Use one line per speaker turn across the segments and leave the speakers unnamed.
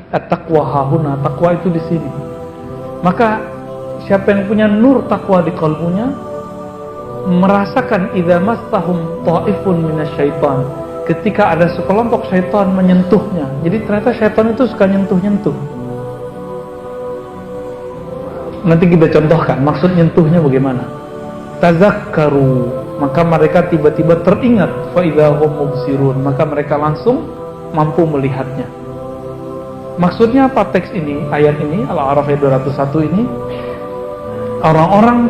At-taqwa hahuna, takwa itu di sini. Maka siapa yang punya nur takwa di kalbunya merasakan idza massahum ta'ifun minasyaitan, ketika ada sekelompok syaitan menyentuhnya. Jadi ternyata syaitan itu suka nyentuh-nyentuh. Nanti kita contohkan maksud nyentuhnya bagaimana. Tazakkaru, maka mereka tiba-tiba teringat, fa idza hum mubsirun, maka mereka langsung mampu melihatnya. Maksudnya apa teks ini, ayat ini, Al-A'raf ayat 201 ini? Orang-orang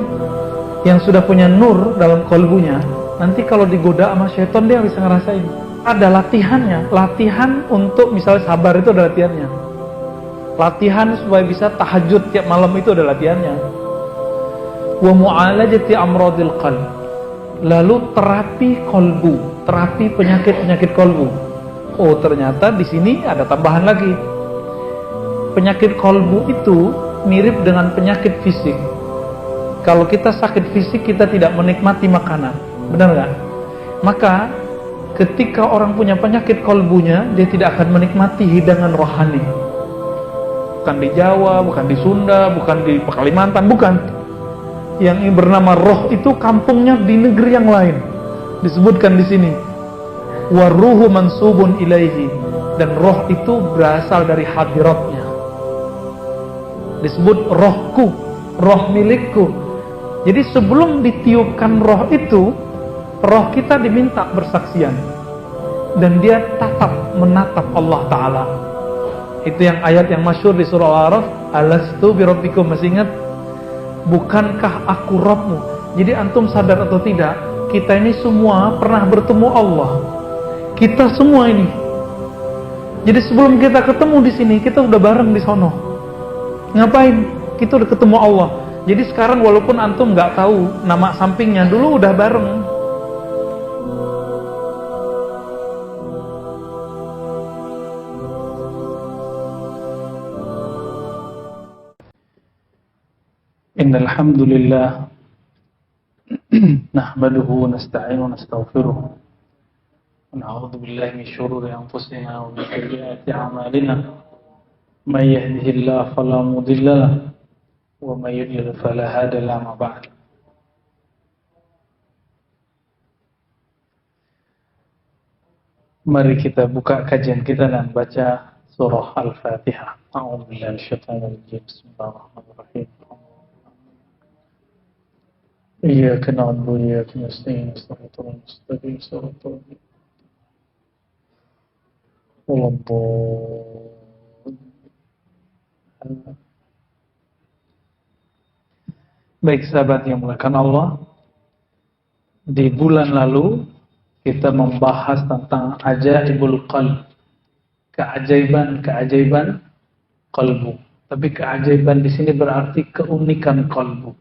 yang sudah punya nur dalam kalbunya, nanti kalau digoda sama syaitan dia bisa ngerasain. Ada latihannya, latihan untuk misalnya sabar itu ada latihannya. Latihan supaya bisa tahajud tiap malam itu ada latihannya. Wa mu'alajati amradil qalb. Lalu terapi kalbu, terapi penyakit-penyakit kalbu. Oh, ternyata di sini ada tambahan lagi. Penyakit kalbu itu mirip dengan penyakit fisik. Kalau kita sakit fisik, kita tidak menikmati makanan, benar nggak? Maka ketika orang punya penyakit kalbunya, dia tidak akan menikmati hidangan rohani. Bukan di Jawa, bukan di Sunda, bukan di Kalimantan, bukan. Yang bernama roh itu kampungnya di negeri yang lain. Disebutkan di sini. Waruhu mansubun ilaihi, dan roh itu berasal dari hadiratnya. Disebut rohku, roh milikku. Jadi sebelum ditiupkan roh itu, roh kita diminta bersaksian, dan dia menatap Allah Ta'ala. Itu yang ayat yang masyhur di surah Al-A'raf, alastu birabbikum, masih ingat? Bukankah aku Rabbmu? Jadi antum sadar atau tidak, kita ini semua pernah bertemu Allah. Kita semua ini. Jadi sebelum kita ketemu di sini, kita udah bareng di sono. Ngapain? Kita udah ketemu Allah. Jadi sekarang walaupun antum nggak tahu nama sampingnya, dulu udah bareng. Innal hamdalillah nahmaduhu wa nasta'inu wa nastaghfiruh. Wa na'udzu billahi min shururi anfusina wa min sayyiati a'malina. Man yahdihillahu fala mudilla lahu wa may yudlil fala hadiya lahu. Ba'd. Mari kita buka kajian kita dan baca surah Al-Fatihah. A'udzu billahi minasyaitonir rajim. Bismillahirrahmanirrahim. Iyyaka na'budu wa iyyaka nasta'in. Shiratal mustaqim. Shiratal ladzina Baik sahabat yang dimuliakan Allah, di bulan lalu kita membahas tentang ajaibul qalb, keajaiban qalbu. Tapi keajaiban di sini berarti keunikan qalbu.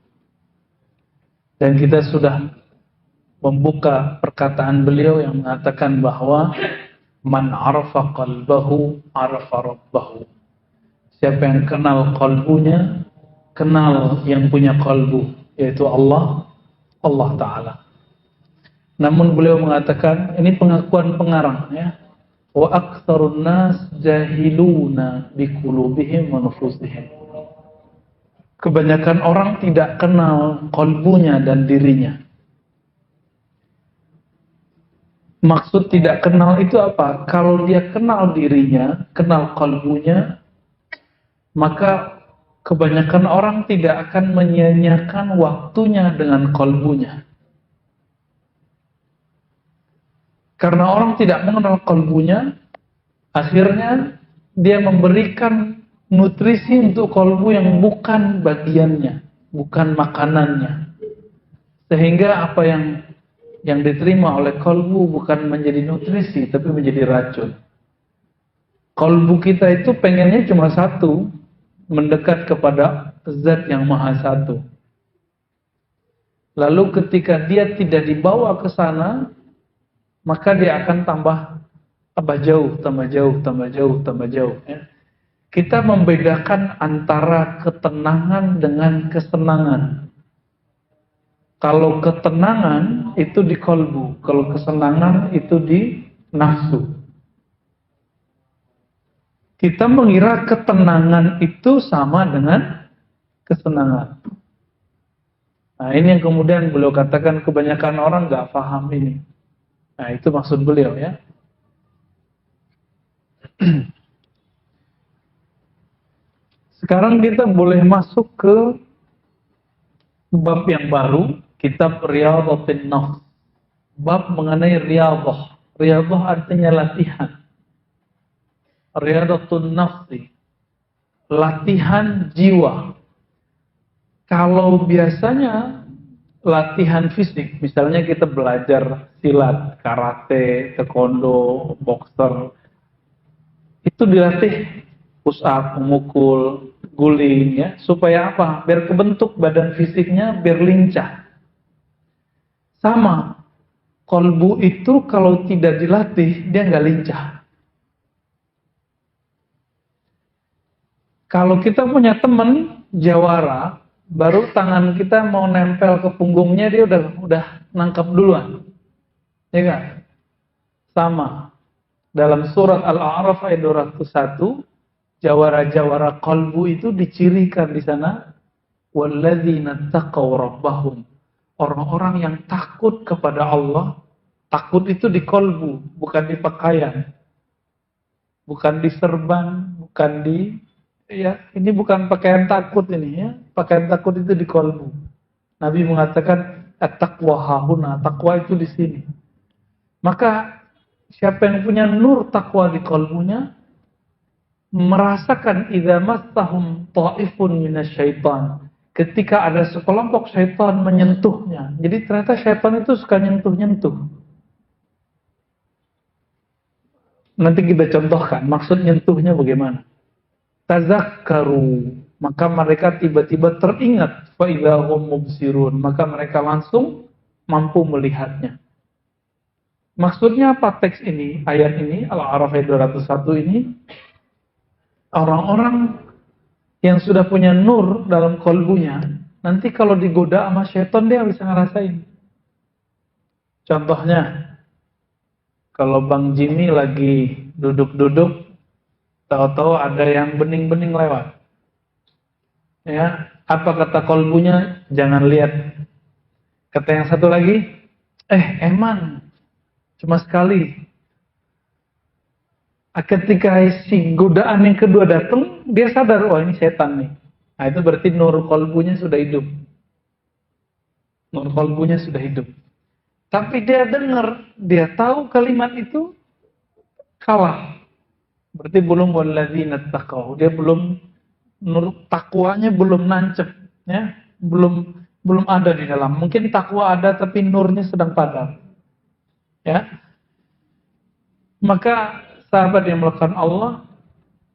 Dan kita sudah membuka perkataan beliau yang mengatakan bahwa man arafa qalbahu arafa rabbahu. Siapa yang kenal kalbunya, kenal yang punya kalbu, yaitu Allah Ta'ala. Namun beliau mengatakan, ini pengakuan pengarang ya. Wa aktsarun nas jahiluna biqulubihim wa nufusihim. Kebanyakan orang tidak kenal kalbunya dan dirinya. Maksud tidak kenal itu apa? Kalau dia kenal dirinya, kenal kalbunya, maka kebanyakan orang tidak akan menyia-nyiakan waktunya dengan kalbunya. Karena orang tidak mengenal kalbunya, akhirnya dia memberikan nutrisi untuk kalbu yang bukan bagiannya, bukan makanannya. Sehingga apa yang diterima oleh kalbu bukan menjadi nutrisi, tapi menjadi racun. Kalbu kita itu pengennya cuma satu, mendekat kepada Zat yang Maha Satu. Lalu ketika dia tidak dibawa ke sana, maka dia akan tambah jauh. Ya. Kita membedakan antara ketenangan dengan kesenangan. Kalau ketenangan itu di kalbu, kalau kesenangan itu di nafsu. Kita mengira ketenangan itu sama dengan kesenangan. Nah, ini yang kemudian beliau katakan kebanyakan orang nggak paham ini. Nah, itu maksud beliau ya. Sekarang kita boleh masuk ke bab yang baru, kitab Riyadhatin Nafs. Bab mengenai riyadhah. Riyadhah artinya latihan. Riyadhatun nafsi. Latihan jiwa. Kalau biasanya latihan fisik, misalnya kita belajar silat, karate, taekwondo, boxer, itu dilatih push up, memukul, guling ya, supaya apa? Biar kebentuk badan fisiknya, biar lincah. Sama, kolbu itu kalau tidak dilatih, dia nggak lincah. Kalau kita punya teman jawara, baru tangan kita mau nempel ke punggungnya, dia udah nangkap duluan. Ya kan? Sama. Dalam surat Al-A'raf ayat 201, jawara-jawara kolbu itu dicirikan di sana, walladzina taqaw rabbahum. Orang-orang yang takut kepada Allah, takut itu di kolbu, bukan di pakaian. Bukan di serban, bukan di ya, ini bukan pakaian takut ini ya. Pakaian takut itu di kolbu. Nabi mengatakan at-taqwa hahuna, takwa itu di sini. Maka siapa yang punya nur takwa di kolbunya merasakan idza massahum ta'ifun minasyaitan. Ketika ada sekelompok syaitan menyentuhnya. Jadi ternyata syaitan itu suka nyentuh-nyentuh. Nanti kita contohkan maksud nyentuhnya bagaimana. Tazakkaru, maka mereka tiba-tiba teringat, fa idahum mubsirun, maka mereka langsung mampu melihatnya. Maksudnya apa teks ini, ayat ini, Al-A'raf ayat 201 ini, orang-orang yang sudah punya nur dalam kolbunya, nanti kalau digoda sama syaitan dia bisa ngerasain. Contohnya, kalau Bang Jimmy lagi duduk-duduk, tahu-tahu ada yang bening-bening lewat. Ya, apa kata kolbunya? Jangan lihat. Kata yang satu lagi, eman, cuma sekali. Ketika si godaan yang kedua datang, dia sadar, oh ini setan nih. Nah itu berarti nur kolbunya sudah hidup. Nur kolbunya sudah hidup. Tapi dia dengar, dia tahu kalimat itu kalah. Berarti belum walladzina taqaw. Dia belum nur takwanya belum nancep ya. Belum ada di dalam. Mungkin takwa ada tapi nurnya sedang padam. Ya. Maka sahabat yang melakukan Allah,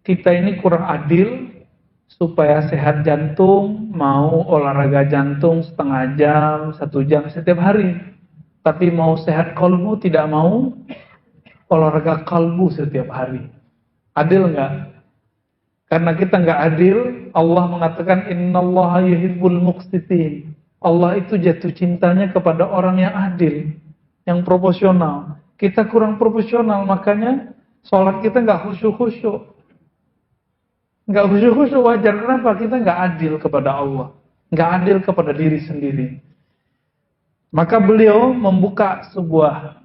kita ini kurang adil supaya sehat jantung, mau olahraga jantung setengah jam, 1 jam setiap hari. Tapi mau sehat kolbu tidak mau olahraga kalbu setiap hari. Adil enggak? Karena kita enggak adil, Allah mengatakan innallaha yuhibbul muqsitin. Allah itu jatuh cintanya kepada orang yang adil, yang proporsional. Kita kurang proporsional, makanya sholat kita enggak khusyuk-khusyuk. Enggak khusyuk-khusyuk wajar. Kenapa? Kita enggak adil kepada Allah. Enggak adil kepada diri sendiri. Maka beliau membuka sebuah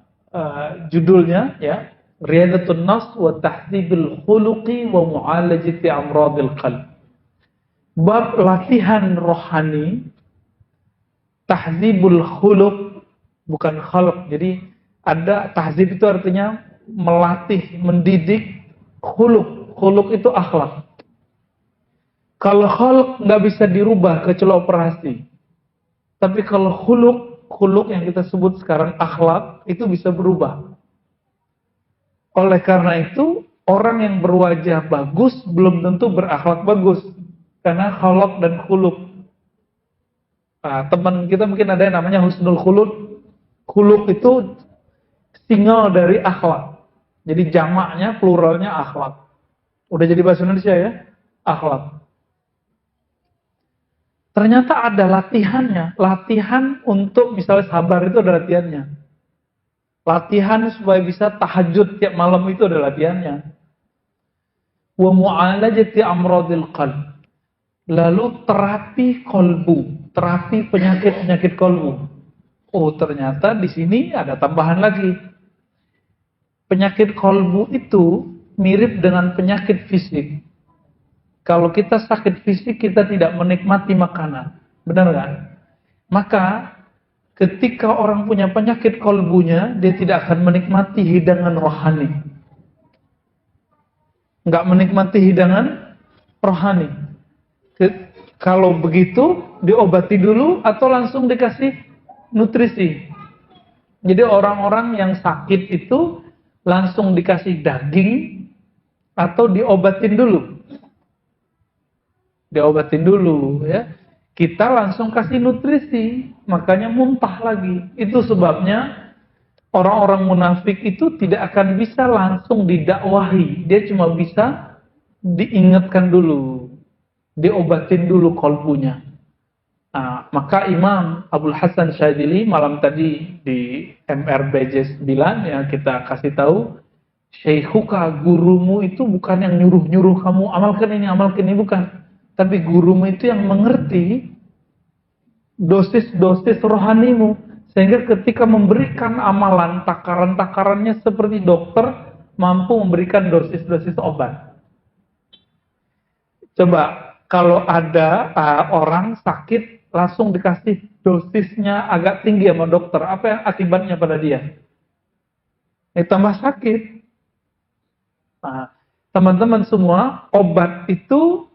judulnya ya, Riyadhatun Nafs wa Tahdzibul Khuluqi wa Mu'alajati Amradil Qalb. Bab latihan rohani, tahdzibul khuluq, bukan khalq. Jadi ada tahdzib itu artinya melatih, mendidik. Khuluq, khuluq itu akhlak. Kalau khalq nggak bisa dirubah kecuali operasi. Tapi kalau khuluq yang kita sebut sekarang akhlak itu bisa berubah. Oleh karena itu, orang yang berwajah bagus belum tentu berakhlak bagus. Karena khalaq dan khuluq. Nah, teman kita mungkin ada yang namanya husnul khuluq. Khuluq itu single dari akhlak. Jadi jamaknya, pluralnya akhlak. Udah jadi bahasa Indonesia ya? Akhlak. Ternyata ada latihannya. Latihan untuk misalnya sabar itu ada latihannya. Latihan supaya bisa tahajud tiap malam itu ada latihannya. wa mu'alajati amradil qalb. Lalu terapi kolbu, terapi penyakit-penyakit kolbu. Oh, ternyata di sini ada tambahan lagi. Penyakit kolbu itu mirip dengan penyakit fisik. Kalau kita sakit fisik, kita tidak menikmati makanan. Benar kan? Maka ketika orang punya penyakit kolbunya, dia tidak akan menikmati hidangan rohani. Nggak menikmati hidangan rohani. Kalau begitu, diobati dulu atau langsung dikasih nutrisi. Jadi orang-orang yang sakit itu langsung dikasih daging atau diobatin dulu. Diobatin dulu ya. Kita langsung kasih nutrisi, makanya muntah lagi. Itu sebabnya orang-orang munafik itu tidak akan bisa langsung didakwahi. Dia cuma bisa diingatkan dulu. Diobatin dulu kolbunya. Nah, maka Imam Abdul Hasan Syadzili malam tadi di MRBJ 9 ya kita kasih tahu, Syaikhuka, gurumu itu bukan yang nyuruh-nyuruh kamu amalkan ini, bukan. Tapi gurumu itu yang mengerti dosis-dosis rohanimu. Sehingga ketika memberikan amalan, takaran-takarannya seperti dokter mampu memberikan dosis-dosis obat. Coba, kalau ada orang sakit, langsung dikasih dosisnya agak tinggi sama dokter. Apa yang akibatnya pada dia? Tambah sakit. Nah, teman-teman semua, obat itu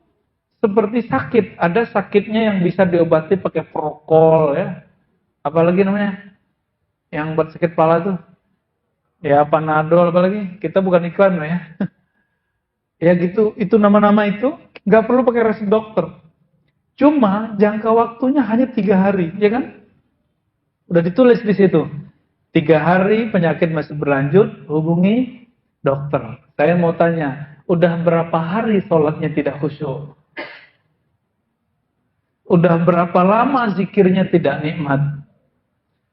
seperti sakit. Ada sakitnya yang bisa diobati pakai prokol ya. Apalagi namanya? Yang buat sakit kepala tuh. Ya, Panadol apalagi. Kita bukan iklan ya. Ya gitu, itu nama-nama itu nggak perlu pakai resep dokter. Cuma jangka waktunya hanya 3 hari, ya kan? Udah ditulis di situ. 3 hari penyakit masih berlanjut, hubungi dokter. Saya mau tanya, udah berapa hari sholatnya tidak khusyuk? Udah berapa lama zikirnya tidak nikmat?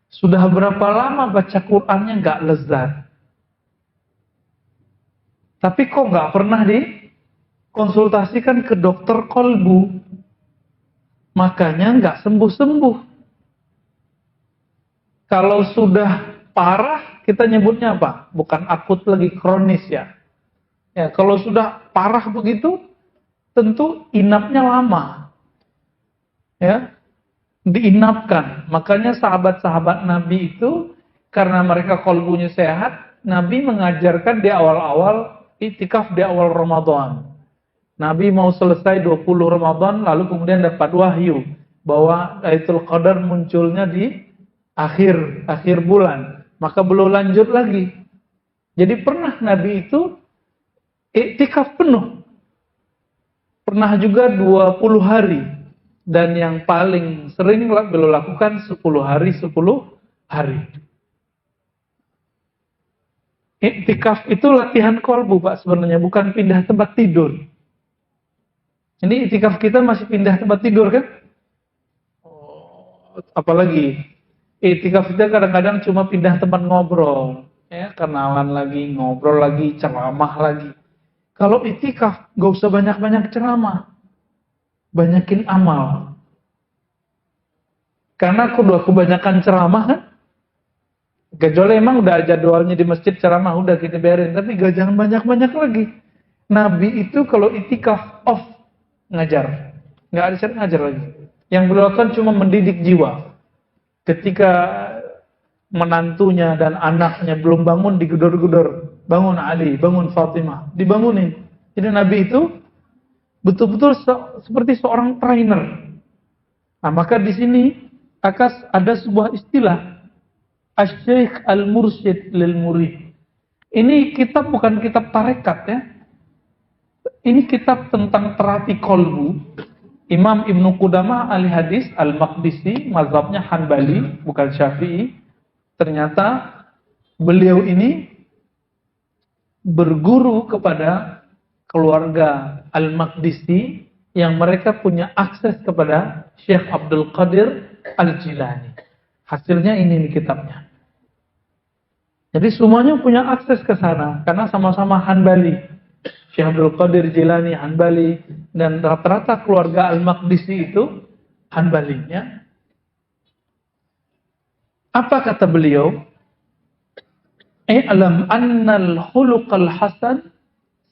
Sudah berapa lama baca Qur'annya nggak lezat? Tapi kok nggak pernah dikonsultasikan ke dokter kolbu? Makanya nggak sembuh-sembuh. Kalau sudah parah, kita nyebutnya apa? Bukan akut lagi, kronis ya. Ya, kalau sudah parah begitu, tentu inapnya lama. Ya, diinapkan. Makanya sahabat-sahabat Nabi itu, karena mereka kolbunya sehat, Nabi mengajarkan di awal-awal iktikaf di awal Ramadan. Nabi mau selesai 20 Ramadan, lalu kemudian dapat wahyu bahwa Lailatul Qadar munculnya di akhir bulan. Maka belum lanjut lagi. Jadi pernah Nabi itu iktikaf penuh. Pernah juga 20 hari. Dan yang paling sering beliau lakukan 10 hari, 10 hari. Iktikaf itu latihan kolbu Pak sebenarnya, bukan pindah tempat tidur. Ini iktikaf kita masih pindah tempat tidur kan? Apalagi iktikaf kita kadang-kadang cuma pindah tempat ngobrol, ya, kenalan lagi, ngobrol lagi, ceramah lagi. Kalau iktikaf gak usah banyak-banyak ceramah, banyakin amal. Karena kalau kebanyakan ceramah kan, kecuali emang udah jadwalnya di masjid ceramah, udah kita biarin. Tapi jangan banyak-banyak lagi. Nabi itu kalau itikaf off, ngajar. Nggak ada cara ngajar lagi. Yang beliau lakukan cuma mendidik jiwa. Ketika menantunya dan anaknya belum bangun, digedor-gedor. Bangun Ali, bangun Fatimah. Dibangunin. Jadi Nabi itu betul-betul seperti seorang trainer. Nah, maka di sini ada sebuah istilah. Asy-Syaikh al-Mursyid lil Murid. Ini kitab bukan kitab tarekat ya. Ini kitab tentang terapi kolbu. Imam Ibnu Qudamah ahli hadis al-Maqdisi, mazhabnya Hanbali, bukan Syafi'i. Ternyata beliau ini berguru kepada keluarga al-Maqdisi yang mereka punya akses kepada Syekh Abdul Qadir Al-Jilani. Hasilnya ini nih kitabnya. Jadi semuanya punya akses ke sana karena sama-sama Hanbali. Syekh Abdul Qadir Jilani Hanbali, dan rata-rata keluarga Al-Maqdisi itu Hanbali, ya. Apa kata beliau? I'lam annal khuluqal hasan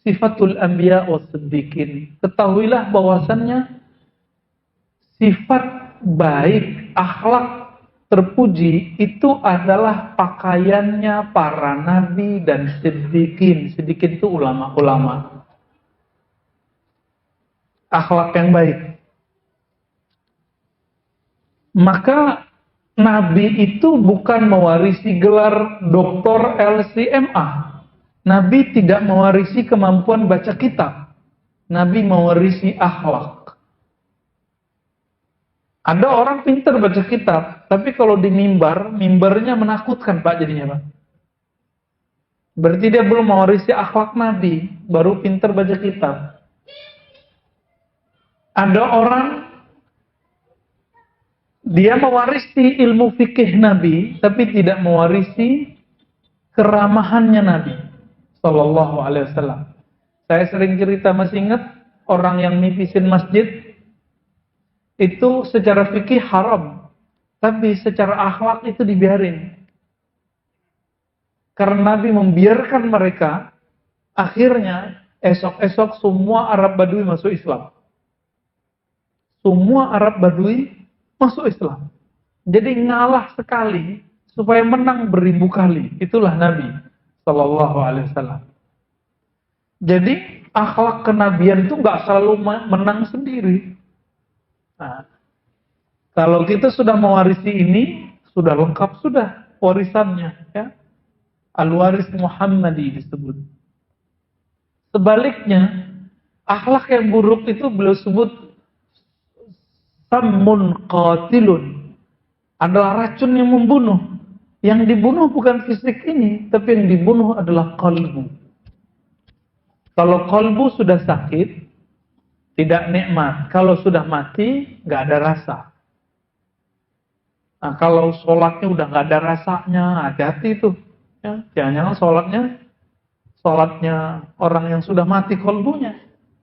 sifatul anbiya was siddiqin. Ketahuilah bahwasannya sifat baik, akhlak terpuji itu adalah pakaiannya para nabi dan siddiqin. Siddiqin itu ulama-ulama. Akhlak yang baik. Maka nabi itu bukan mewarisi gelar doktor LCMA. Nabi tidak mewarisi kemampuan baca kitab. Nabi mewarisi akhlak. Ada orang pintar baca kitab, tapi kalau di mimbarnya menakutkan Pak jadinya Pak. Berarti dia belum mewarisi akhlak Nabi, baru pintar baca kitab. Ada orang dia mewarisi ilmu fikih Nabi, tapi tidak mewarisi keramahannya Nabi Sallallahu Alaihi Wasallam. Saya sering cerita, masih ingat orang yang nipisin masjid itu secara fikih haram, tapi secara akhlak itu dibiarin. Karena Nabi membiarkan mereka, akhirnya esok-esok semua Arab Badui masuk Islam. Semua Arab Badui masuk Islam. Jadi ngalah sekali supaya menang beribu kali. Itulah Nabi Sallallahu Alaihi Wasallam. Jadi akhlak kenabian itu nggak selalu menang sendiri. Nah, kalau kita sudah mewarisi ini, sudah lengkap sudah warisannya, ya. Al-waris Muhammadi disebut. Sebaliknya, akhlak yang buruk itu beliau sebut sammun qatilun, adalah racun yang membunuh. Yang dibunuh bukan fisik ini, tapi yang dibunuh adalah qalbu. Kalau qalbu sudah sakit, tidak nikmat. Kalau sudah mati, nggak ada rasa. Nah, kalau sholatnya udah nggak ada rasanya, hati-hati tuh. Ya, jangan-jangan sholatnya orang yang sudah mati qalbunya.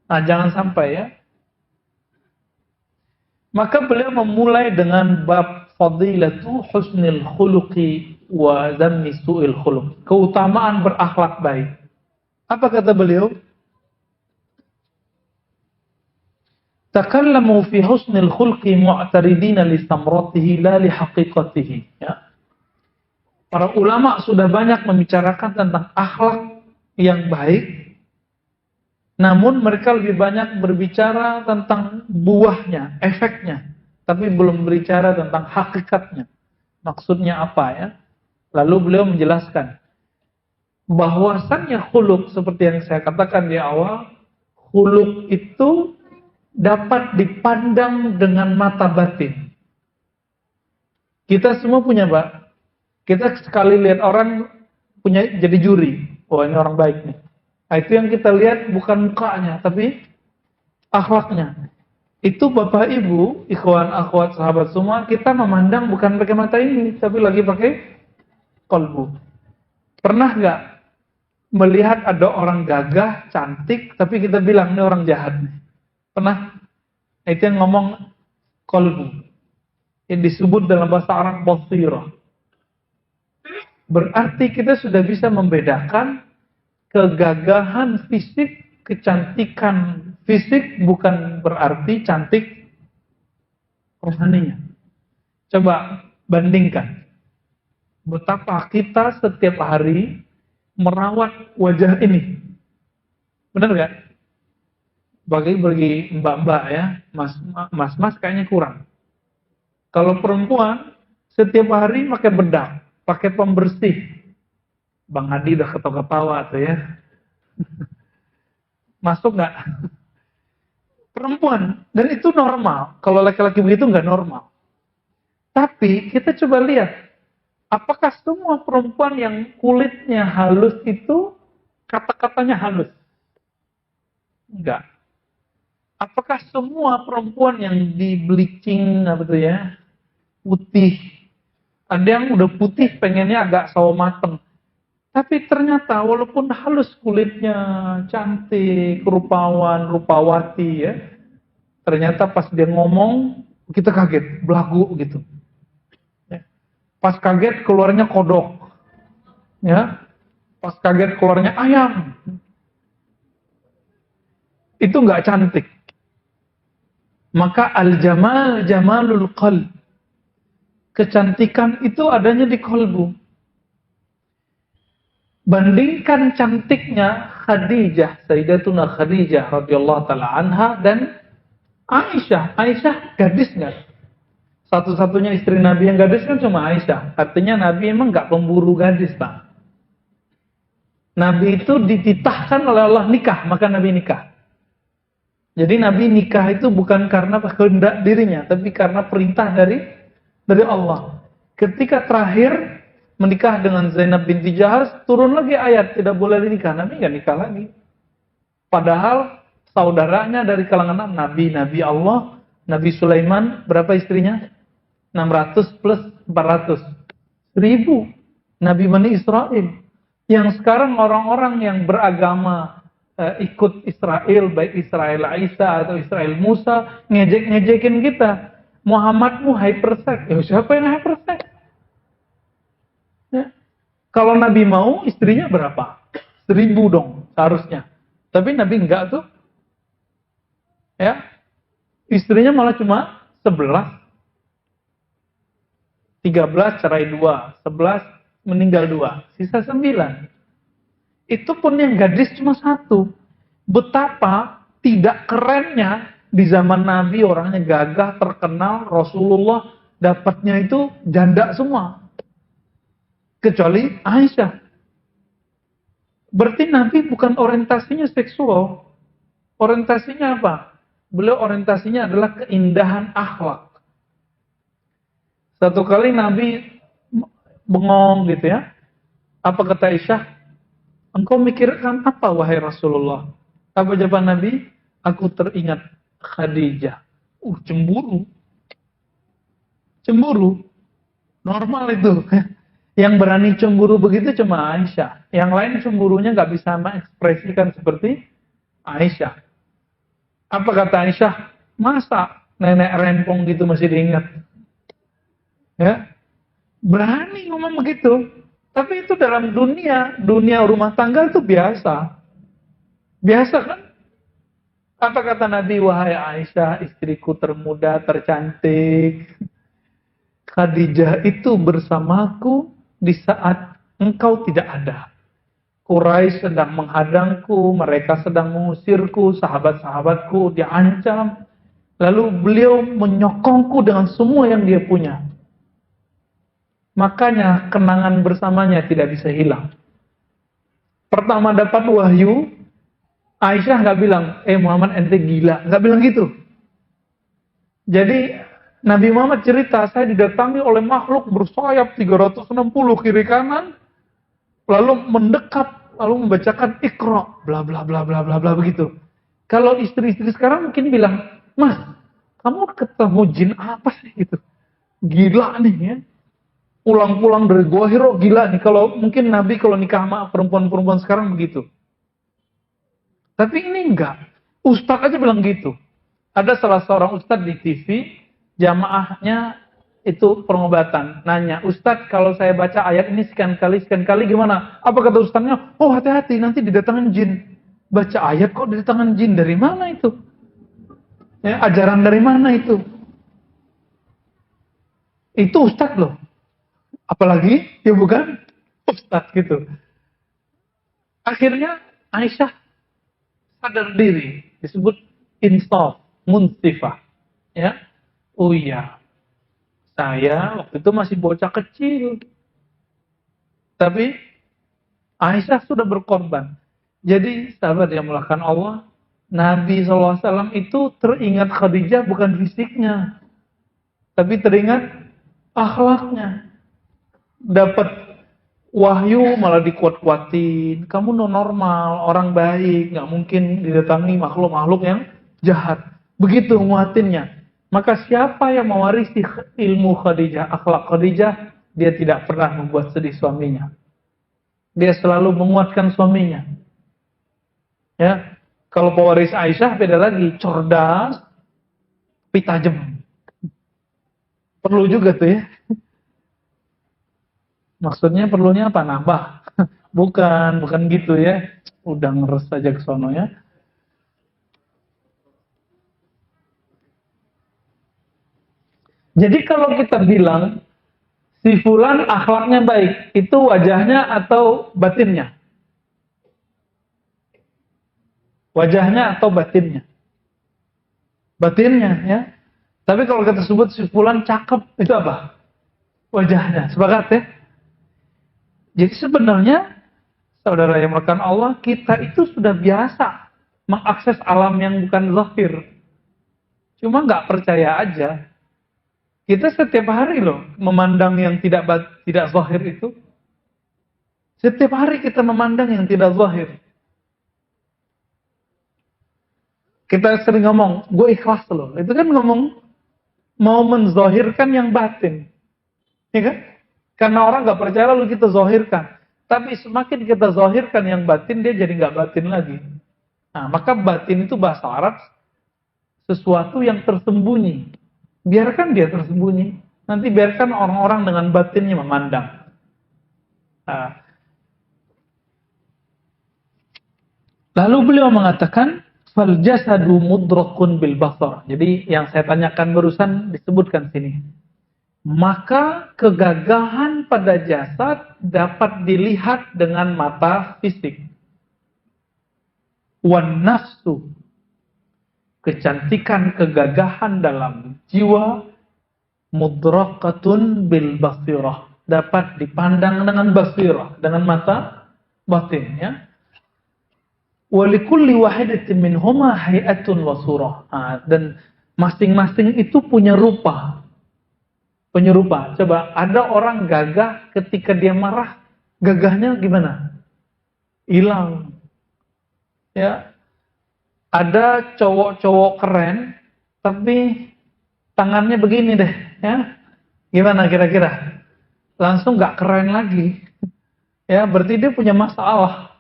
Nah, jangan sampai ya. Maka beliau memulai dengan bab fadilatu husnil khuluqi wa zammi su'il khuluq. Keutamaan berakhlak baik. Apa kata beliau? Takallamu fi husnil khulqi mu'taridina li samratihi la li haqiqatihi. Ya. Para ulama sudah banyak membicarakan tentang akhlak yang baik, namun mereka lebih banyak berbicara tentang buahnya, efeknya, tapi belum berbicara tentang hakikatnya. Maksudnya apa ya? Lalu beliau menjelaskan bahwasannya khuluq, seperti yang saya katakan di awal, khuluq itu dapat dipandang dengan mata batin. Kita semua punya, Pak. Kita sekali lihat orang punya jadi juri. Oh, ini orang baik nih. Nah, itu yang kita lihat bukan mukanya, tapi akhlaknya. Itu Bapak Ibu, ikhwan, akhwat, sahabat semua, kita memandang bukan pakai mata ini, tapi lagi pakai kolbu. Pernah nggak melihat ada orang gagah, cantik, tapi kita bilang ini orang jahat nih? Pernah? Itu yang ngomong kolbu. Yang disebut dalam bahasa Arab basirah. Berarti kita sudah bisa membedakan kegagahan fisik, kecantikan fisik bukan berarti cantik rohaninya. Coba bandingkan. Betapa kita setiap hari merawat wajah ini. Benar nggak? Bagi mbak-mbak ya, mas kayaknya kurang. Kalau perempuan setiap hari pakai bedak, pakai pembersih. Bang Adi udah ketawa-ketawa tuh ya. Masuk nggak? Perempuan, dan itu normal. Kalau laki-laki begitu nggak normal. Tapi kita coba lihat, apakah semua perempuan yang kulitnya halus itu kata-katanya halus? Enggak. Apakah semua perempuan yang di bleaching apa tuh ya, putih, ada yang udah putih pengennya agak sawo mateng, Tapi ternyata walaupun halus kulitnya, cantik, rupawan, rupawati ya, ternyata pas dia ngomong kita kaget, belagu gitu. Ya. Pas kaget keluarnya kodok, ya. Pas kaget keluarnya ayam. Itu nggak cantik. Maka al-jamal jamalul qalb. Kecantikan itu adanya di kolbu. Bandingkan cantiknya Khadijah, Sayyidatuna Khadijah radhiyallahu taala anha dan Aisyah. Aisyah gadis nggak? Satu-satunya istri Nabi yang gadis kan cuma Aisyah. Artinya Nabi emang nggak pemburu gadis, Pak. Nabi itu dititahkan oleh Allah nikah, maka Nabi nikah. Jadi Nabi nikah itu bukan karena kehendak dirinya, tapi karena perintah dari Allah. Ketika terakhir menikah dengan Zainab binti Jahaz, turun lagi ayat tidak boleh dinikah. Nabi nggak nikah lagi. Padahal saudaranya dari kalangan Nabi Allah, Nabi Sulaiman berapa istrinya? 600 plus 400. 1000. Nabi Bani Israel. Yang sekarang orang-orang yang beragama ikut Israel, baik Israel Isa atau Israel Musa, ngejek-ngejekin kita. Muhammadmu hypersex. Ya siapa yang hypersex? Ya. Kalau Nabi mau, istrinya berapa? 1000 dong, seharusnya. Tapi Nabi enggak tuh. Ya. Istrinya malah cuma 11. 13 cerai 2. 11 meninggal 2. Sisa 9. Itu pun yang gadis cuma 1. Betapa tidak kerennya di zaman Nabi orangnya gagah, terkenal, Rasulullah dapatnya itu janda semua. Kecuali Aisyah. Berarti Nabi bukan orientasinya seksual. Orientasinya apa? Beliau orientasinya adalah keindahan akhlak. Satu kali Nabi bengong gitu ya. Apa kata Aisyah? Engkau mikirkan apa wahai Rasulullah? Apa jawaban Nabi? Aku teringat Khadijah. Cemburu. Cemburu. Normal itu. Yang berani cemburu begitu cuma Aisyah. Yang lain cemburunya nggak bisa mengekspresikan seperti Aisyah. Apa kata Aisyah? Masa nenek rempong gitu masih diingat? Ya, berani ngomong begitu. Tapi itu dalam dunia rumah tangga itu biasa. Biasa kan? Apa kata Nabi? Wahai Aisyah, istriku termuda, tercantik. Khadijah itu bersamaku di saat engkau tidak ada. Quraisy sedang menghadangku, mereka sedang mengusirku, sahabat-sahabatku diancam. Lalu beliau menyokongku dengan semua yang dia punya. Makanya kenangan bersamanya tidak bisa hilang. Pertama dapat wahyu, Aisyah nggak bilang, Muhammad ente gila. Nggak bilang gitu. Jadi Nabi Muhammad cerita, saya didatangi oleh makhluk bersayap 360 kiri kanan, lalu mendekat, lalu membacakan Iqra, bla bla bla bla bla bla begitu. Kalau istri-istri sekarang mungkin bilang, Mas, kamu ketemu jin apa sih gitu? Gila nih ya. Pulang-pulang dari Gua Hiro gila nih. Kalau mungkin Nabi kalau nikah sama perempuan-perempuan sekarang begitu. Tapi ini enggak. Ustadz aja bilang gitu. Ada salah seorang ustadz di TV, jamaahnya itu pengobatan. Nanya, Ustadz kalau saya baca ayat ini sekian kali gimana? Apa kata ustadznya? Oh hati-hati nanti didatangin jin. Baca ayat kok didatangin jin? Dari mana itu? Ya, ajaran dari mana itu? Itu ustadz loh. Apalagi, ya bukan ustadz gitu. Akhirnya Aisyah sadar diri. Disebut insaf, munsifah. Ya, oh iya, saya waktu itu masih bocah kecil. Tapi Aisyah sudah berkorban. Jadi sahabat yang melakukan Allah, Nabi SAW itu teringat Khadijah bukan fisiknya. Tapi teringat akhlaknya. Dapat wahyu malah dikuat-kuatin. Kamu normal, orang baik, nggak mungkin didatangi makhluk-makhluk yang jahat. Begitu nguatinnya. Maka siapa yang mewarisi ilmu Khadijah, akhlak Khadijah, dia tidak pernah membuat sedih suaminya. Dia selalu menguatkan suaminya. Ya, kalau pewaris Aisyah beda lagi, cerdas, tapi tajam. Perlu juga tuh ya. Maksudnya perlunya apa? Nambah. Bukan gitu ya. Udah ngeres aja ke sono ya. Jadi kalau kita bilang si fulan akhlaknya baik, itu wajahnya atau batinnya? Wajahnya atau batinnya? Batinnya ya. Tapi kalau kita sebut si fulan cakep, itu apa? Wajahnya. Sepakat ya? Jadi sebenarnya saudara yang melakukan Allah, kita itu sudah biasa mengakses alam yang bukan zahir. Cuma nggak percaya aja. Kita setiap hari loh memandang yang tidak zahir itu. Setiap hari kita memandang yang tidak zahir. Kita sering ngomong, gue ikhlas loh. Itu kan ngomong mau menzahirkan yang batin. Ya kan? Karena orang nggak percaya lalu kita zahirkan. Tapi semakin kita zahirkan yang batin, dia jadi nggak batin lagi. Nah, maka batin itu bahasa Arab sesuatu yang tersembunyi. Biarkan dia tersembunyi. Nanti biarkan orang-orang dengan batinnya memandang. Nah, lalu beliau mengatakan, fal jasadu mudrakun bil basar. Jadi yang saya tanyakan barusan disebutkan sini. Maka kegagahan pada jasad dapat dilihat dengan mata fisik. Wan nafsu, kecantikan kegagahan dalam jiwa, mudrakatun bil basirah, dapat dipandang dengan basirah, dengan mata batin ya. Walikulli wahidatin minhuma hay'atun wa surah. Dan masing-masing itu punya rupa. Penyerupa. Coba ada orang gagah ketika dia marah, gagahnya gimana? Hilang. Ya. Ada cowok-cowok keren, tapi tangannya begini deh, ya. Gimana kira-kira? Langsung nggak keren lagi. Ya, berarti dia punya masalah.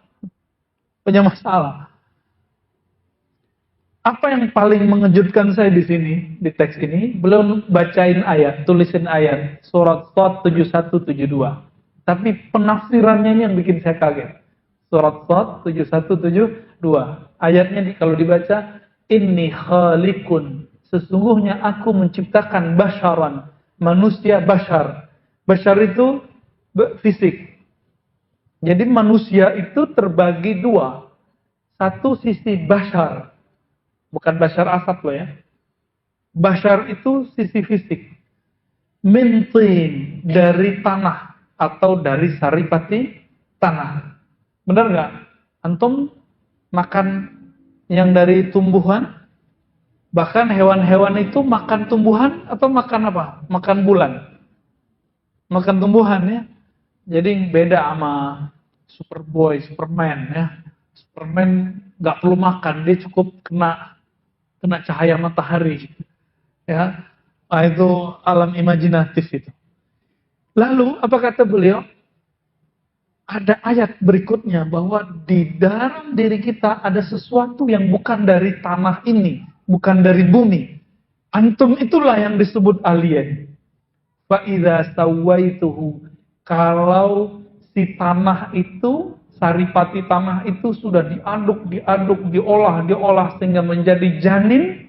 Punya masalah. Apa yang paling mengejutkan saya di sini, di teks ini, belum bacain ayat, tulisin ayat, surat Shad 7172. Tapi penafsirannya ini yang bikin saya kaget. Surat Shad 7172. Ayatnya kalau dibaca, inni khaliqun, sesungguhnya aku menciptakan basyaran, manusia bashar. Bashar itu fisik. Jadi manusia itu terbagi dua. Satu sisi bashar. Bukan Bashar Asad loh ya. Bashar itu sisi fisik. Mintin, dari tanah atau dari saripati tanah. Benar nggak? Antum makan yang dari tumbuhan? Bahkan hewan-hewan itu makan tumbuhan atau makan apa? Makan bulan. Makan tumbuhan ya. Jadi beda sama Superboy, Superman ya. Superman nggak perlu makan, dia cukup kena cahaya matahari, ya. Nah, itu alam imajinatif itu. Lalu apa kata beliau? Ada ayat berikutnya bahwa di dalam diri kita ada sesuatu yang bukan dari tanah ini, bukan dari bumi. Antum itulah yang disebut alien. Fa idza sawaituhu, kalau si tanah itu, saripati tanah itu sudah diaduk, diolah sehingga menjadi janin.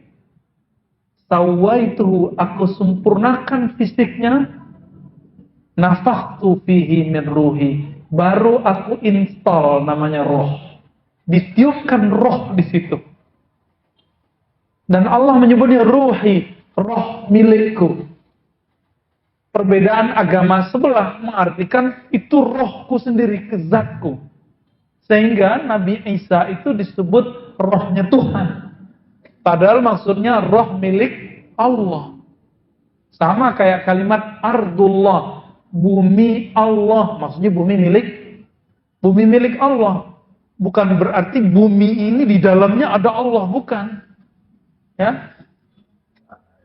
Sawaituhu, aku sempurnakan fisiknya. Nafakhtu fihi min ruhi, baru aku install namanya roh. Ditiupkan roh di situ. Dan Allah menyebutnya ruhi, roh milikku. Perbedaan agama sebelah mengartikan itu rohku sendiri, kezatku. Sehingga Nabi Isa itu disebut rohnya Tuhan. Padahal maksudnya roh milik Allah. Sama kayak kalimat ardullah, bumi Allah. Maksudnya bumi milik Allah. Bukan berarti bumi ini di dalamnya ada Allah, bukan. Ya.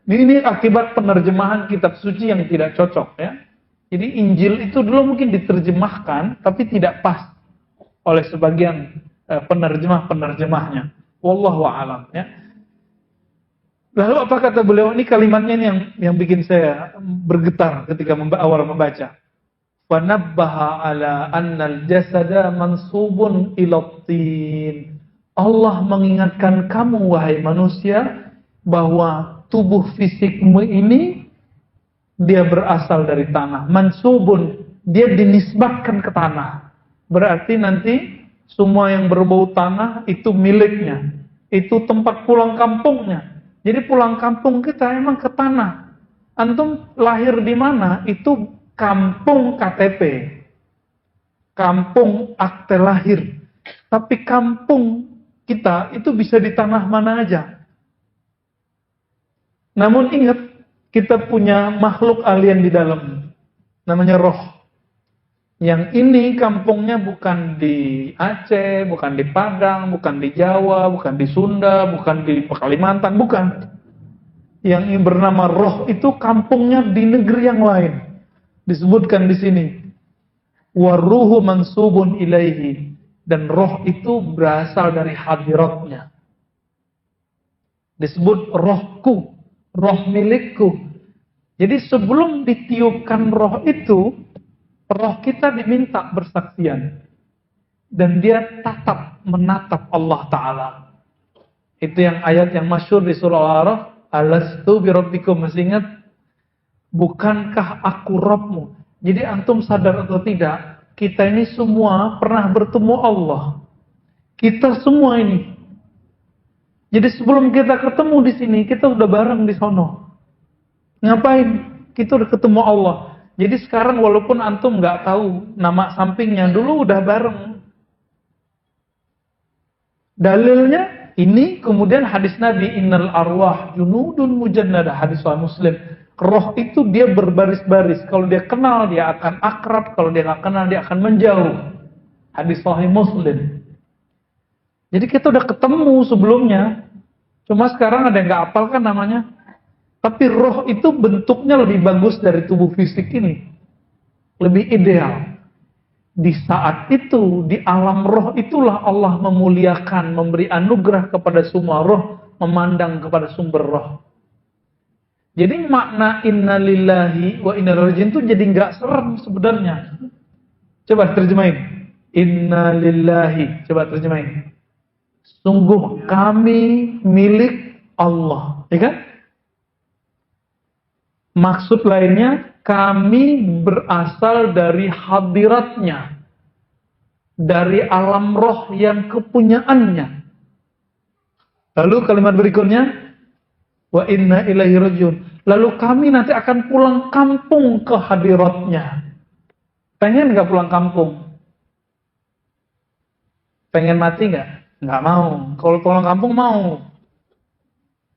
Ini akibat penerjemahan kitab suci yang tidak cocok ya. Jadi Injil itu dulu mungkin diterjemahkan tapi tidak pas. oleh sebagian penerjemah-penerjemahnya. Wallahu a'lam ya. Lalu apa kata beliau, ini kalimatnya ini yang bikin saya bergetar ketika awal membaca. Fanabbaha ala annal jasada mansubun ilatin. Allah mengingatkan kamu wahai manusia bahwa tubuh fisikmu ini dia berasal dari tanah. Mansubun, dia dinisbatkan ke tanah. Berarti nanti semua yang berbau tanah itu miliknya. Itu tempat pulang kampungnya. Jadi pulang kampung kita emang ke tanah. Antum lahir di mana? Itu kampung KTP. Kampung akte lahir. Tapi kampung kita itu bisa di tanah mana aja. Namun ingat, kita punya makhluk alien di dalam. Namanya roh. Yang ini kampungnya bukan di Aceh, bukan di Padang, bukan di Jawa, bukan di Sunda, bukan di Kalimantan, bukan. Yang ini bernama roh itu kampungnya di negeri yang lain. Disebutkan di sini. Waruhu mansubun ilaihi. Dan roh itu berasal dari hadiratnya. Disebut rohku, roh milikku. Jadi sebelum ditiupkan roh itu, roh kita diminta bersaksian. Dan dia menatap Allah Ta'ala. Itu yang ayat yang masyhur di surah Al-A'raf. Alastu birabbikum, masih ingat? Bukankah aku Rabbmu? Jadi antum sadar atau tidak, kita ini semua pernah bertemu Allah. Kita semua ini. Jadi sebelum kita ketemu di sini, kita udah bareng di sono. Ngapain? Kita udah ketemu Allah. Jadi sekarang walaupun antum nggak tahu nama sampingnya, dulu udah bareng. Dalilnya ini, kemudian hadis Nabi, innal arwah junudun mujannada, hadis Sahih Muslim. Roh itu dia berbaris-baris. Kalau dia kenal dia akan akrab, kalau dia nggak kenal dia akan menjauh. Hadis Sahih Muslim. Jadi kita udah ketemu sebelumnya. Cuma sekarang ada yang nggak hafal kan namanya. Tapi roh itu bentuknya lebih bagus dari tubuh fisik ini. Lebih ideal. Di saat itu, di alam roh itulah Allah memuliakan, memberi anugerah kepada semua roh, memandang kepada sumber roh. Jadi makna inna lillahi wa inna ilaihi raji'un itu jadi nggak serem sebenarnya. Coba terjemahin. Inna lillahi. Coba terjemahin. Sungguh kami milik Allah. Ya kan? Maksud lainnya, kami berasal dari hadiratnya. Dari alam roh yang kepunyaannya. Lalu kalimat berikutnya, wa inna ilaihi raji'un. Lalu kami nanti akan pulang kampung ke hadiratnya. Pengen gak pulang kampung? Pengen mati gak? Gak mau. Kalau pulang kampung mau.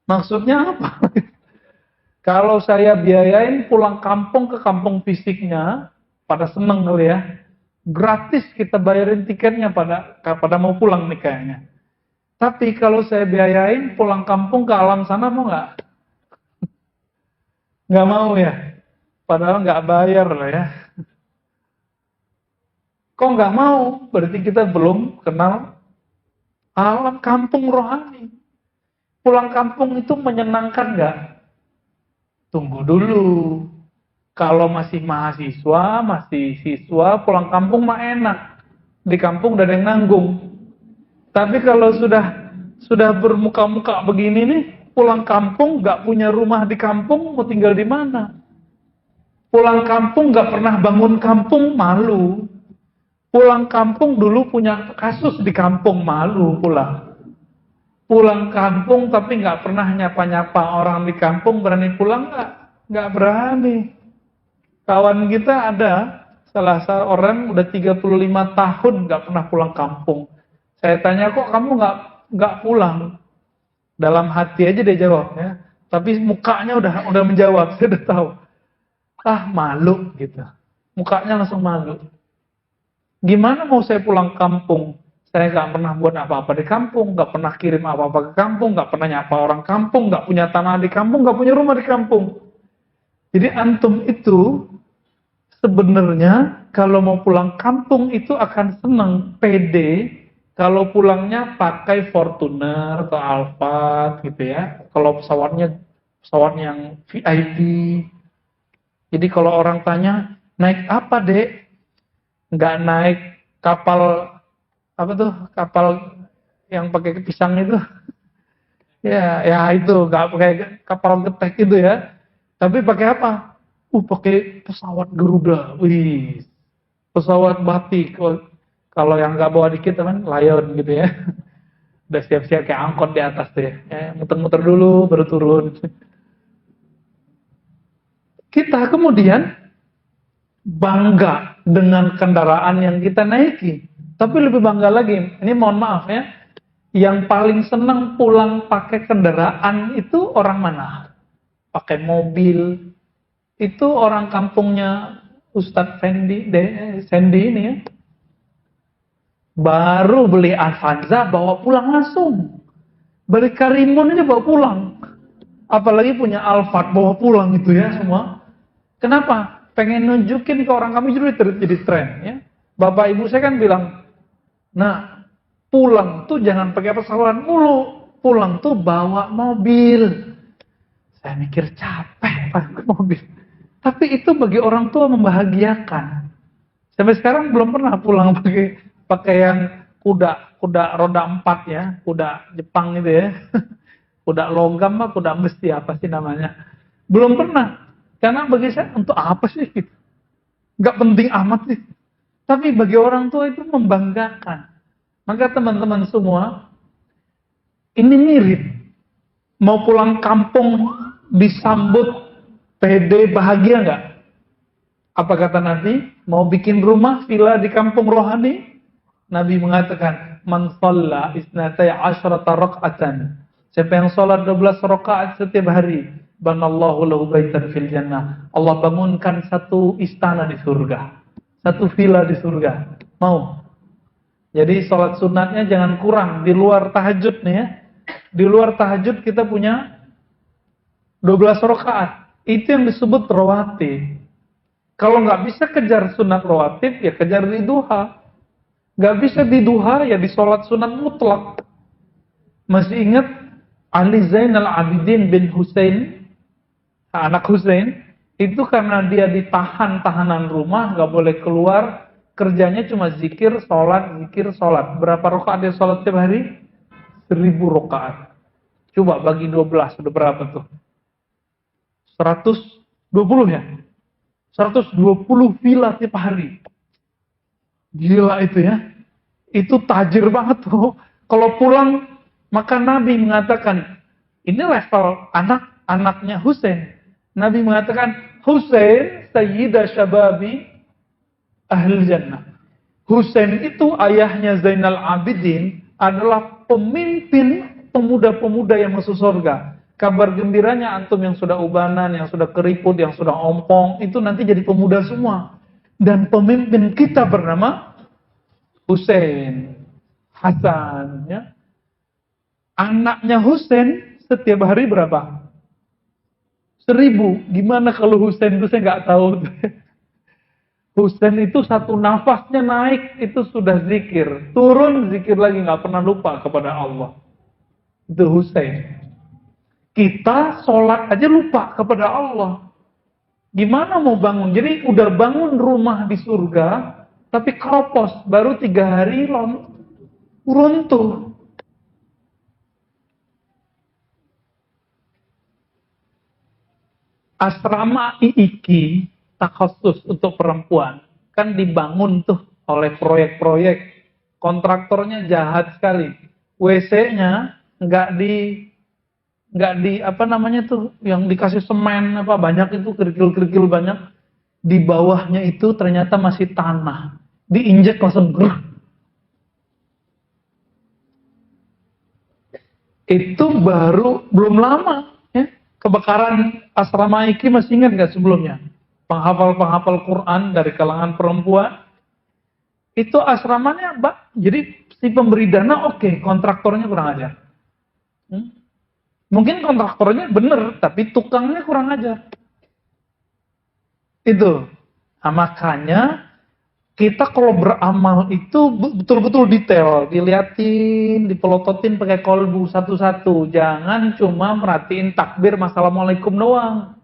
Maksudnya apa? Kalau saya biayain pulang kampung ke kampung fisiknya, pada seneng kali ya. Gratis kita bayarin tiketnya pada mau pulang nih kayaknya. Tapi kalau saya biayain pulang kampung ke alam sana mau nggak? Nggak mau ya. Padahal nggak bayar lah ya. Kok nggak mau? Berarti kita belum kenal alam kampung rohani. Pulang kampung itu menyenangkan nggak? Tunggu dulu. Kalau masih mahasiswa, masih siswa, pulang kampung mah enak. Di kampung udah ada yang nanggung. Tapi kalau sudah bermuka-muka begini nih, pulang kampung gak punya rumah di kampung, mau tinggal di mana? Pulang kampung gak pernah bangun kampung, malu. Pulang kampung dulu punya kasus di kampung, malu pulang. Pulang kampung tapi gak pernah nyapa-nyapa orang di kampung, berani pulang gak? Gak berani. Kawan kita ada salah seorang udah 35 tahun gak pernah pulang kampung. Saya tanya, kok kamu gak pulang? Dalam hati aja dia jawab ya. Tapi mukanya udah menjawab, saya udah tahu. Malu gitu. Mukanya langsung malu. Gimana mau saya pulang kampung? Saya gak pernah buat apa-apa di kampung, gak pernah kirim apa-apa ke kampung, gak pernah nyapa orang kampung, gak punya tanah di kampung, gak punya rumah di kampung. Jadi antum itu sebenarnya kalau mau pulang kampung itu akan senang, pede, kalau pulangnya pakai Fortuner atau Alphard gitu ya. Kalau pesawatnya pesawat yang VIP. Jadi kalau orang tanya, naik apa dek? Nggak naik kapal, apa tuh, kapal yang pakai pisang itu. Ya itu, nggak pakai kapal getek itu ya. Tapi pakai apa? Pakai pesawat Garuda. Wih, pesawat batik. Kalau yang nggak bawa dikit kan Lion gitu ya. Udah siap-siap kayak angkot di atas tuh ya. Muter-muter dulu baru turun. Kita kemudian bangga dengan kendaraan yang kita naiki. Tapi lebih bangga lagi, ini mohon maaf ya, yang paling senang pulang pakai kendaraan itu orang mana? Pakai mobil. Itu orang kampungnya Ustadz Sandy ini ya. Baru beli Avanza bawa pulang langsung. Beli Karimun aja bawa pulang. Apalagi punya Alphard bawa pulang itu ya semua. Kenapa? Pengen nunjukin ke orang kami jadi tren ya. Bapak ibu saya kan bilang, nah pulang tuh jangan pakai pesawat mulu. Pulang tuh bawa mobil. Saya mikir capek pakai mobil. Tapi itu bagi orang tua membahagiakan. Sampai sekarang belum pernah pulang pakai yang kuda roda 4 ya, kuda Jepang itu ya. Kuda logam apa kuda besi apa sih namanya. Belum pernah. Karena bagi saya untuk apa sih? Nggak penting amat sih. Tapi bagi orang tua itu membanggakan. Maka teman-teman semua, ini mirip. Mau pulang kampung disambut pede bahagia nggak? Apa kata Nabi? Mau bikin rumah villa di kampung rohani? Nabi mengatakan, "Man shalla isnatai asyrata raka'atan." Siapa yang sholat 12 rakaat setiap hari, banallahu lahu baitan fil jannah. Allah bangunkan satu istana di surga. Satu villa di surga. Mau? Jadi sholat sunatnya jangan kurang di luar tahajud nih ya. Di luar tahajud kita punya 12 rakaat. Itu yang disebut rawatib. Kalau nggak bisa kejar sunat rawatib, ya kejar di duha. Nggak bisa di duha, ya di sholat sunat mutlak. Masih ingat Ali Zainal Abidin bin Husain, anak Husain, itu karena dia ditahan tahanan rumah, nggak boleh keluar, kerjanya cuma zikir, sholat, zikir, sholat. Berapa rakaat dia sholat setiap hari? 1000 rakaat. Coba bagi 12, udah berapa tuh? 120 ya? 120 villa tiap hari. Gila itu ya. Itu tajir banget tuh. Kalau pulang, maka Nabi mengatakan, ini level anak-anaknya Husain. Nabi mengatakan, Husain sayyida syababi ahli jannah. Husain itu ayahnya Zainal Abidin adalah pemimpin pemuda-pemuda yang masuk surga. Kabar gembiranya antum yang sudah ubanan, yang sudah keriput, yang sudah ompong, itu nanti jadi pemuda semua. Dan pemimpin kita bernama Husain, Hasan. Ya. Anaknya Husain setiap hari berapa? 1000. Gimana kalau Husain itu saya nggak tahu. Husain itu satu nafasnya naik, itu sudah zikir. Turun, zikir lagi, nggak pernah lupa kepada Allah. Itu Husain. Kita sholat aja lupa kepada Allah. Gimana mau bangun? Jadi udah bangun rumah di surga, tapi keropos. Baru 3 hari runtuh. Asrama IIKI, takhusus untuk perempuan, kan dibangun tuh oleh proyek-proyek. Kontraktornya jahat sekali. WC-nya nggak di apa namanya tuh yang dikasih semen apa banyak itu kerikil-kerikil banyak, di bawahnya itu ternyata masih tanah, diinjek langsung grrr. Itu baru belum lama ya, kebakaran asrama IKI, masih ingat nggak sebelumnya? Penghafal Quran dari kalangan perempuan itu asramanya jadi si pemberi dana oke, kontraktornya kurang ajar. Mungkin kontraktornya bener, tapi tukangnya kurang ajar. Itu. Nah, makanya kita kalau beramal itu betul-betul detail, diliatin, dipelototin pakai kolbu satu-satu. Jangan cuma merhatiin takbir assalamualaikum doang.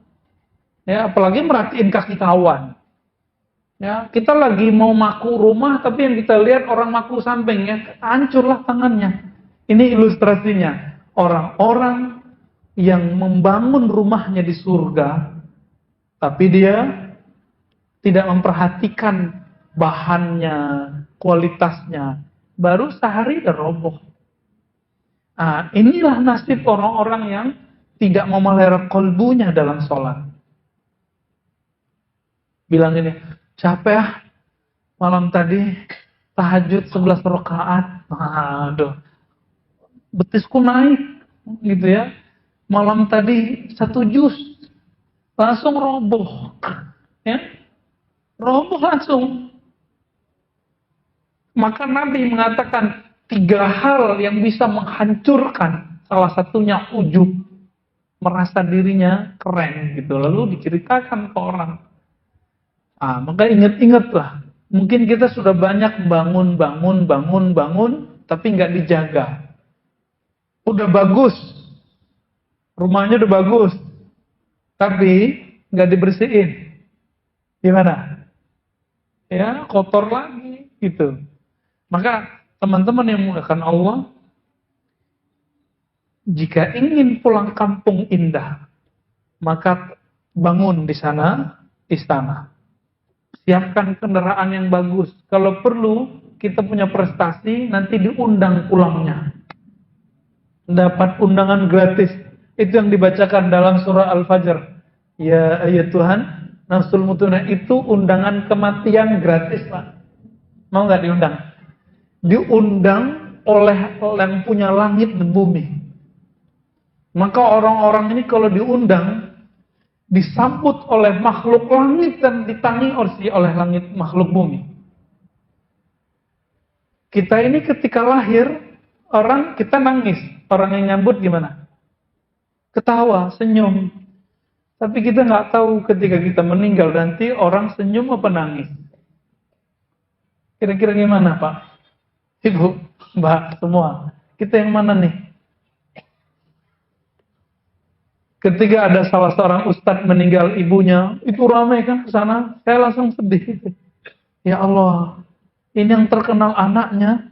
Ya, apalagi merhatiin kaki kawan. Ya, kita lagi mau maku rumah, tapi yang kita lihat orang maku sampingnya, hancurlah tangannya. Ini ilustrasinya. Orang-orang yang membangun rumahnya di surga, tapi dia tidak memperhatikan bahannya, kualitasnya, baru sehari udah roboh. Nah, inilah nasib orang-orang yang tidak memelihara kolbunya dalam sholat. Bilang ini, capek ah, malam tadi tahajud 11 rakaat. Aduh, betisku naik, gitu ya. Malam tadi 1 juz, langsung roboh. Ya, roboh langsung. Maka Nabi mengatakan 3 hal yang bisa menghancurkan. Salah satunya ujub, merasa dirinya keren gitu. Lalu diceritakan ke orang. Maka ingat-ingatlah. Mungkin kita sudah banyak bangun, tapi nggak dijaga. Udah bagus, rumahnya udah bagus, tapi nggak dibersihin. Gimana? Ya, kotor lagi gitu. Maka teman-teman yang menggunakan Allah, jika ingin pulang kampung indah, maka bangun di sana istana. Siapkan kendaraan yang bagus. Kalau perlu, kita punya prestasi, nanti diundang pulangnya. Dapat undangan gratis. Itu yang dibacakan dalam surah Al-Fajr. Ya Tuhan, nafsul mutuna itu undangan kematian gratis, Pak. Mau nggak diundang? Diundang oleh yang punya langit dan bumi. Maka orang-orang ini kalau diundang, disambut oleh makhluk langit dan ditangi oleh langit makhluk bumi. Kita ini ketika lahir, kita nangis. Orang yang nyambut gimana? Ketawa, senyum. Tapi kita nggak tahu ketika kita meninggal nanti orang senyum apa nangis. Kira-kira gimana, Pak? Ibu, Mbak, semua. Kita yang mana nih? Ketika ada salah seorang ustadz meninggal ibunya, itu ramai kan ke sana. Saya langsung sedih. Ya Allah, ini yang terkenal anaknya,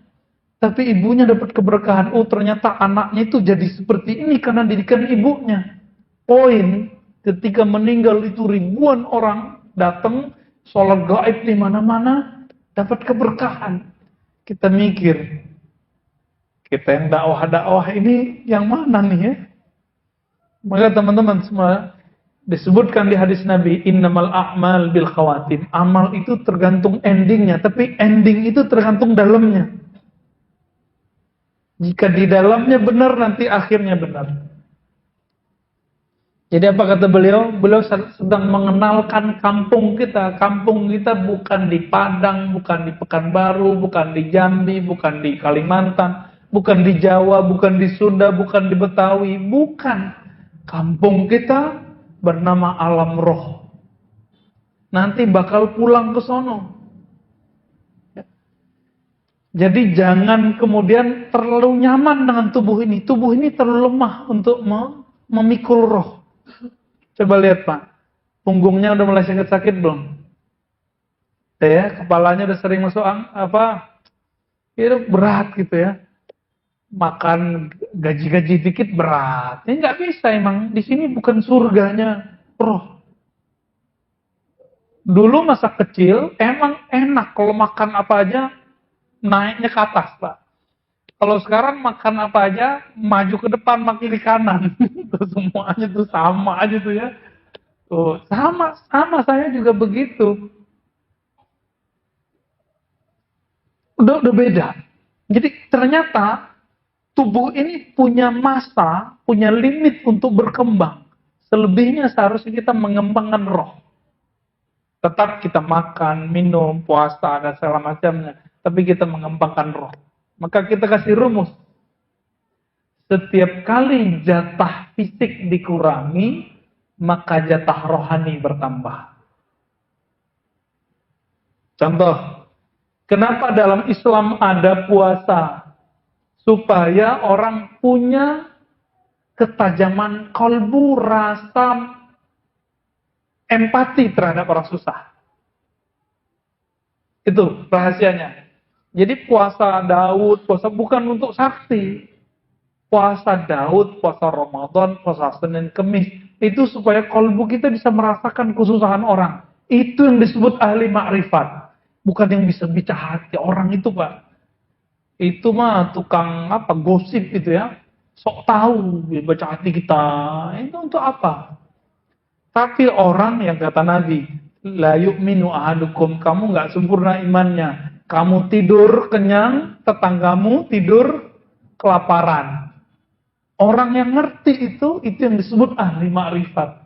tapi ibunya dapat keberkahan. Oh, ternyata anaknya itu jadi seperti ini karena didikan ibunya. Poin, ketika meninggal itu ribuan orang datang, sholat gaib di mana-mana, dapat keberkahan. Kita mikir, kita yang dakwah-dakwah ini yang mana nih ya? Maka teman-teman semua, disebutkan di hadis Nabi, innamal a'mal bil khawatim. Amal itu tergantung endingnya, tapi ending itu tergantung dalamnya. Jika di dalamnya benar, nanti akhirnya benar. Jadi apa kata beliau? Beliau sedang mengenalkan kampung kita. Kampung kita bukan di Padang, bukan di Pekanbaru, bukan di Jambi, bukan di Kalimantan, bukan di Jawa, bukan di Sunda, bukan di Betawi. Bukan. Kampung kita bernama alam roh. Nanti bakal pulang ke sono. Jadi jangan kemudian terlalu nyaman dengan tubuh ini. Tubuh ini terlalu lemah untuk memikul roh. Coba lihat, Pak. Punggungnya udah mulai sakit-sakit belum? Ya, kepalanya udah sering masuk itu berat gitu ya. Makan gaji-gaji dikit berat. Ini nggak bisa emang. Di sini bukan surganya roh. Dulu masa kecil emang enak kalau makan apa aja naiknya ke atas, Pak. Kalau sekarang makan apa aja, maju ke depan, makin ke kanan. Tuh semuanya tuh sama aja tuh ya. Tuh, sama saya juga begitu. Udah beda. Jadi ternyata tubuh ini punya masa, punya limit untuk berkembang. Selebihnya seharusnya kita mengembangkan roh. Tetap kita makan, minum, puasa, dan segala macamnya. Tapi kita mengembangkan roh. Maka kita kasih rumus. Setiap kali jatah fisik dikurangi, maka jatah rohani bertambah. Contoh, kenapa dalam Islam ada puasa? Supaya orang punya ketajaman kalbu, rasa empati terhadap orang susah. Itu rahasianya. Jadi puasa Daud, puasa bukan untuk sakti. Puasa Daud, puasa Ramadan, puasa Senin Kemis, itu supaya kalbu kita bisa merasakan kesusahan orang. Itu yang disebut ahli makrifat. Bukan yang bisa baca hati orang itu, Pak. Itu mah tukang gosip gitu ya. Sok tahu baca hati kita. Itu untuk apa? Tapi orang yang kata Nabi, la yu'minu ahadukum, kamu nggak sempurna imannya. Kamu tidur kenyang, tetanggamu tidur kelaparan. Orang yang ngerti itu yang disebut ahli makrifat.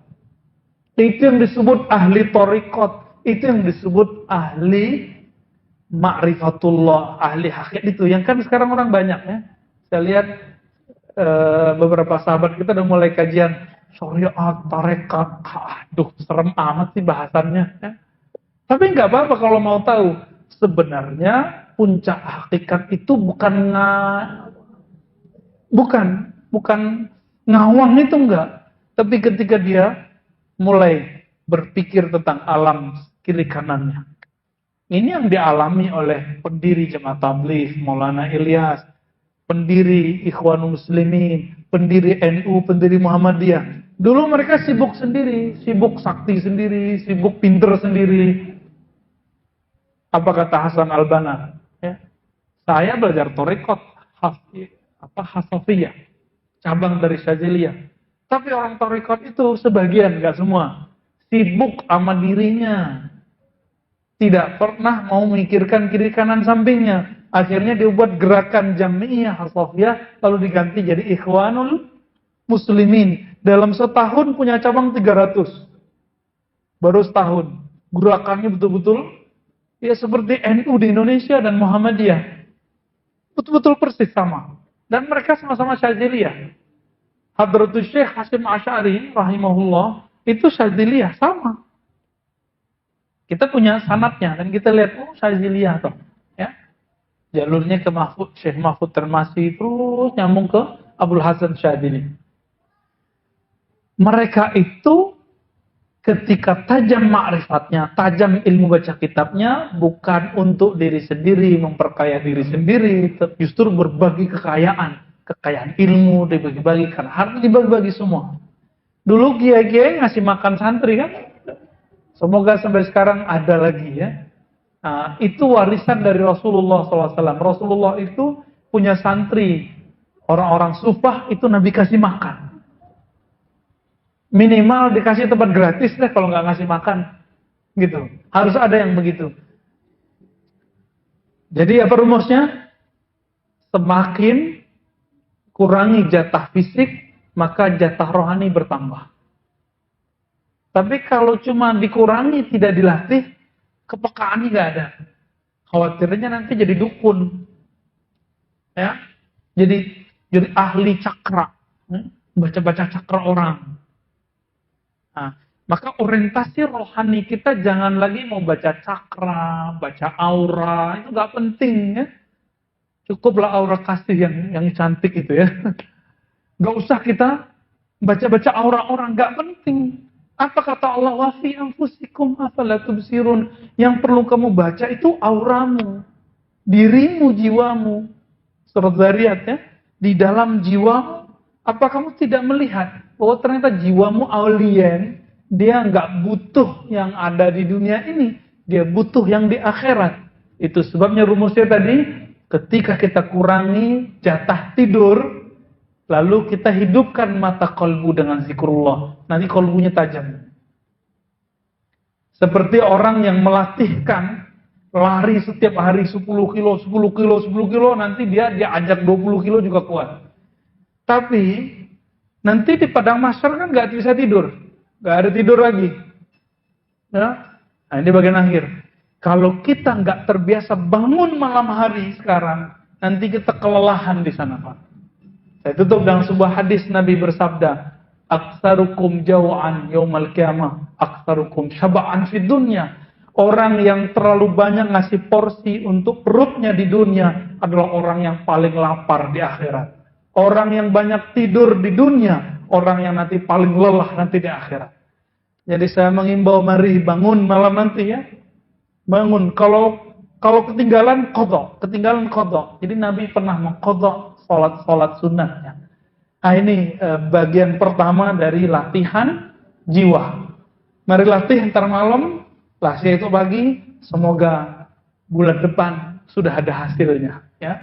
Itu yang disebut ahli torikot. Itu yang disebut ahli ma'rifatullah, ahli hakikat itu. Yang kan sekarang orang banyak ya. Saya lihat beberapa sahabat kita udah mulai kajian syariat, tarekat. Aduh, serem amat sih bahasannya ya. Tapi nggak apa-apa kalau mau tahu. Sebenarnya puncak hakikat itu bukan ngawang itu enggak. Tapi ketika dia mulai berpikir tentang alam kiri kanannya. Ini yang dialami oleh pendiri Jemaah Tabligh Maulana Ilyas, pendiri Ikhwanul Muslimin, pendiri NU, pendiri Muhammadiyah. Dulu mereka sibuk sendiri, sibuk sakti sendiri, sibuk pinter sendiri. Apa kata Hasan Al-Banna? Ya. Saya belajar Thariqat Hasafiyah, cabang dari Syadziliyah. Tapi orang Thariqat itu sebagian, nggak semua, sibuk sama dirinya. Tidak pernah mau memikirkan kiri kanan sampingnya. Akhirnya dia buat gerakan Jami'iyah Hasafiyah, lalu diganti jadi Ikhwanul Muslimin. Dalam setahun punya cabang 300. Baru setahun. Gerakannya betul-betul ya seperti NU di Indonesia dan Muhammadiyah. Betul-betul persis sama. Dan mereka sama-sama Syadziliyah. Hadratus Syekh Hasyim Asy'ari rahimahullah itu Syadziliyah sama. Kita punya sanadnya dan kita lihat Syadziliyah toh, ya. Jalurnya ke Mahfud, Syekh Mahfud Termasi terus nyambung ke Abdul Hasan Syadzili. Mereka itu ketika tajam ma'rifatnya, tajam ilmu baca kitabnya, bukan untuk diri sendiri, memperkaya diri sendiri, justru berbagi kekayaan ilmu dibagi-bagikan, harta dibagi-bagi semua. Dulu kiai-kiai ngasih makan santri kan? Semoga sampai sekarang ada lagi ya. Nah, itu warisan dari Rasulullah SAW. Rasulullah itu punya santri, orang-orang sufah itu Nabi kasih makan. Minimal dikasih tempat gratis deh kalau nggak ngasih makan. Gitu. Harus ada yang begitu. Jadi apa rumusnya? Semakin kurangi jatah fisik, maka jatah rohani bertambah. Tapi kalau cuma dikurangi, tidak dilatih, kepekaannya nggak ada. Khawatirnya nanti jadi dukun. Ya. Jadi ahli cakra. Baca-baca cakra orang. Nah, maka orientasi rohani kita jangan lagi mau baca cakra, baca aura, itu nggak penting ya. Cukuplah aura kasih yang cantik itu ya. Nggak usah kita baca-baca aura orang, nggak penting. Apa kata Allah? Wa fi anfusikum afala tubsirun. Yang perlu kamu baca itu auramu, dirimu, jiwamu. Surat Zariyat ya. Di dalam jiwamu, apa kamu tidak melihat bahwa ternyata jiwamu alien, dia nggak butuh yang ada di dunia ini, dia butuh yang di akhirat. Itu sebabnya rumusnya tadi, ketika kita kurangi jatah tidur, lalu kita hidupkan mata kolbu dengan zikrullah, nanti kolbunya tajam. Seperti orang yang melatihkan lari setiap hari 10 kilo, 10 kilo, 10 kilo, nanti dia ajak 20 kilo juga kuat. Tapi nanti di padang mahsyar kan nggak bisa tidur, nggak ada tidur lagi. Ya? Nah, ini bagian akhir. Kalau kita nggak terbiasa bangun malam hari sekarang, nanti kita kelelahan di sana, Pak. Saya tutup dengan sebuah hadis Nabi bersabda, "Aktsarukum jaw'an yaumal qiyamah, aktsarukum syaba'an fid dunya." Orang yang terlalu banyak ngasih porsi untuk perutnya di dunia adalah orang yang paling lapar di akhirat. Orang yang banyak tidur di dunia, orang yang nanti paling lelah nanti di akhirat. Jadi saya mengimbau, mari bangun malam nanti ya. Bangun. Kalau ketinggalan qadha, Jadi Nabi pernah mengqadha salat sunnahnya. Nah ini bagian pertama dari latihan jiwa. Mari latih ntar malam, itu pagi, semoga bulan depan sudah ada hasilnya ya.